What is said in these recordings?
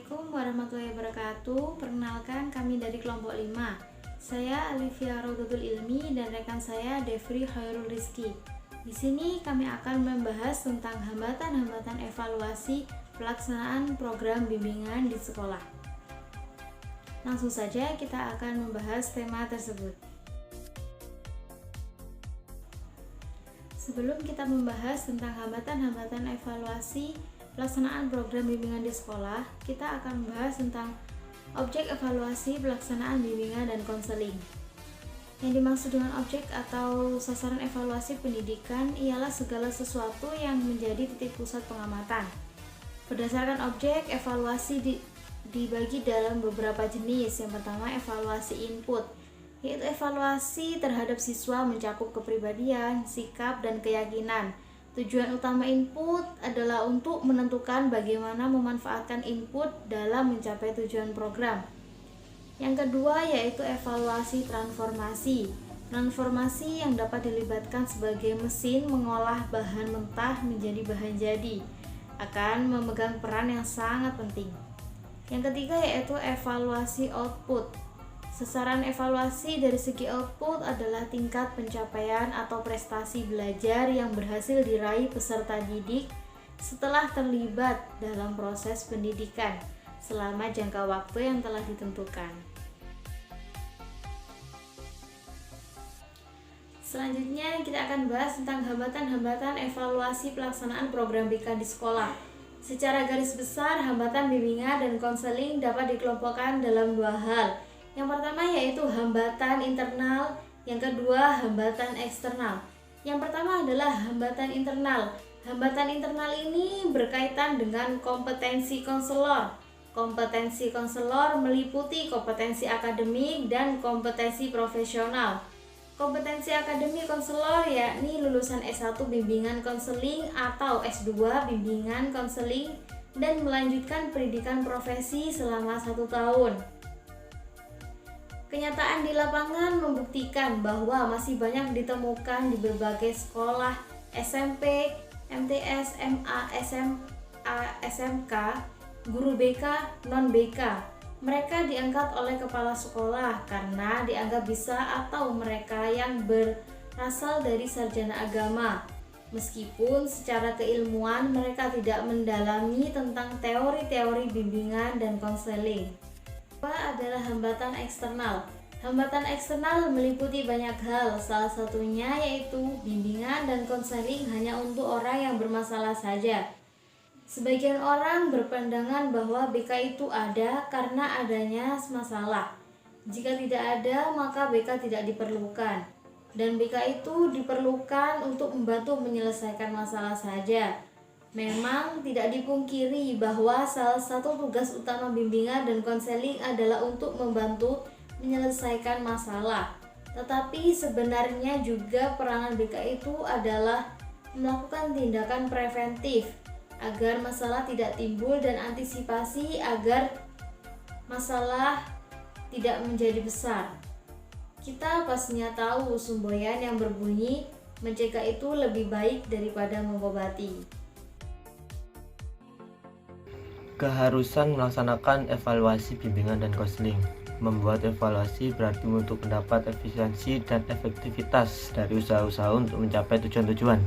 Assalamualaikum warahmatullahi wabarakatuh. Perkenalkan, kami dari kelompok 5. Saya Alifia Rodotul Ilmi dan rekan saya Devri Khairul Rizki. Di sini kami akan membahas tentang hambatan-hambatan evaluasi pelaksanaan program bimbingan di sekolah. Langsung saja kita akan membahas tema tersebut. Sebelum kita membahas tentang hambatan-hambatan evaluasi pelaksanaan program bimbingan di sekolah, kita akan membahas tentang objek evaluasi pelaksanaan bimbingan dan konseling. Yang dimaksud dengan objek atau sasaran evaluasi pendidikan ialah segala sesuatu yang menjadi titik pusat pengamatan. Berdasarkan objek, evaluasi dibagi dalam beberapa jenis. Yang pertama, evaluasi input, yaitu evaluasi terhadap siswa mencakup kepribadian, sikap, dan keyakinan. Tujuan utama input adalah untuk menentukan bagaimana memanfaatkan input dalam mencapai tujuan program. Yang kedua yaitu evaluasi transformasi. Transformasi yang dapat dilibatkan sebagai mesin mengolah bahan mentah menjadi bahan jadi akan memegang peran yang sangat penting. Yang ketiga yaitu evaluasi output. Sasaran evaluasi dari segi output adalah tingkat pencapaian atau prestasi belajar yang berhasil diraih peserta didik setelah terlibat dalam proses pendidikan selama jangka waktu yang telah ditentukan. Selanjutnya kita akan bahas tentang hambatan-hambatan evaluasi pelaksanaan program BK di sekolah. Secara garis besar, hambatan bimbingan dan konseling dapat dikelompokkan dalam dua hal. Yang pertama yaitu hambatan internal, yang kedua hambatan eksternal. Yang pertama adalah hambatan internal. Hambatan internal ini berkaitan dengan kompetensi konselor. Kompetensi konselor meliputi kompetensi akademik dan kompetensi profesional. Kompetensi akademik konselor yakni lulusan S1 bimbingan konseling atau S2 bimbingan konseling dan melanjutkan pendidikan profesi selama 1 tahun. Kenyataan di lapangan membuktikan bahwa masih banyak ditemukan di berbagai sekolah SMP, MTS, MA, SMA, SMK, guru BK, non-BK. Mereka diangkat oleh kepala sekolah karena dianggap bisa atau mereka yang berasal dari sarjana agama. Meskipun secara keilmuan mereka tidak mendalami tentang teori-teori bimbingan dan konseling. Adalah hambatan eksternal. Hambatan eksternal meliputi banyak hal, salah satunya yaitu bimbingan dan konseling hanya untuk orang yang bermasalah saja. Sebagian orang berpandangan bahwa BK itu ada karena adanya masalah. Jika tidak ada, maka BK tidak diperlukan. Dan BK itu diperlukan untuk membantu menyelesaikan masalah saja. Memang tidak dipungkiri bahwa salah satu tugas utama bimbingan dan konseling adalah untuk membantu menyelesaikan masalah. Tetapi sebenarnya juga peranan BK itu adalah melakukan tindakan preventif agar masalah tidak timbul dan antisipasi agar masalah tidak menjadi besar. Kita pastinya tahu semboyan yang berbunyi mencegah itu lebih baik daripada mengobati. Keharusan melaksanakan evaluasi bimbingan dan konseling. Membuat evaluasi berarti untuk mendapat efisiensi dan efektivitas dari usaha-usaha untuk mencapai tujuan-tujuan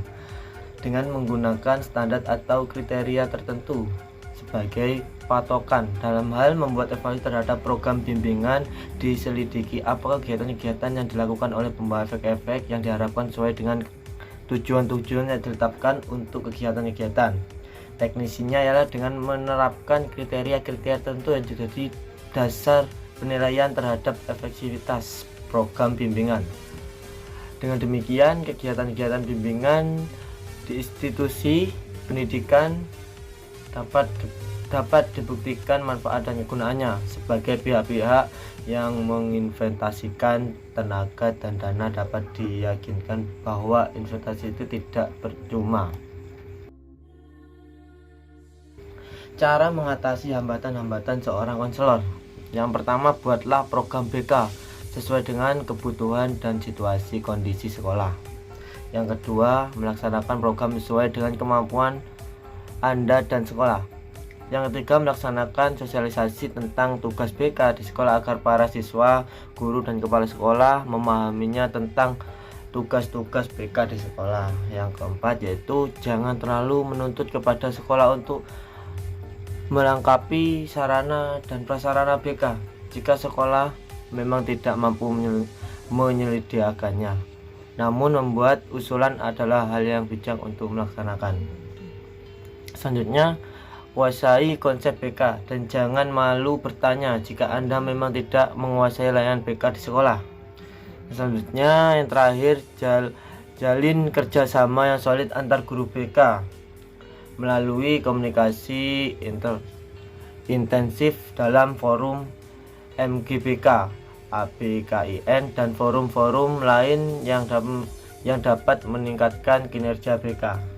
dengan menggunakan standar atau kriteria tertentu sebagai patokan. Dalam hal membuat evaluasi terhadap program bimbingan, diselidiki apa kegiatan-kegiatan yang dilakukan oleh pembawa efek-efek yang diharapkan sesuai dengan tujuan-tujuan yang ditetapkan untuk kegiatan-kegiatan. Teknisinya ialah dengan menerapkan kriteria-kriteria tertentu yang jadi dasar penilaian terhadap efektivitas program bimbingan. Dengan demikian, kegiatan-kegiatan bimbingan di institusi pendidikan dapat dibuktikan manfaat dan kegunaannya sebagai pihak-pihak yang menginvestasikan tenaga dan dana dapat diyakinkan bahwa investasi itu tidak percuma. Cara mengatasi hambatan-hambatan seorang konselor. Yang pertama, buatlah program BK sesuai dengan kebutuhan dan situasi kondisi sekolah. Yang kedua, melaksanakan program sesuai dengan kemampuan Anda dan sekolah. Yang ketiga, melaksanakan sosialisasi tentang tugas BK di sekolah agar para siswa, guru, dan kepala sekolah memahaminya tentang tugas-tugas BK di sekolah. Yang keempat yaitu jangan terlalu menuntut kepada sekolah untuk melengkapi sarana dan prasarana BK jika sekolah memang tidak mampu menyediakannya. Namun membuat usulan adalah hal yang bijak untuk melaksanakan. Selanjutnya, kuasai konsep BK dan jangan malu bertanya jika Anda memang tidak menguasai layanan BK di sekolah. Selanjutnya, yang terakhir, jalin kerjasama yang solid antar guru BK melalui komunikasi intensif dalam forum MGBK, ABKIN, dan forum-forum lain yang dapat meningkatkan kinerja BK.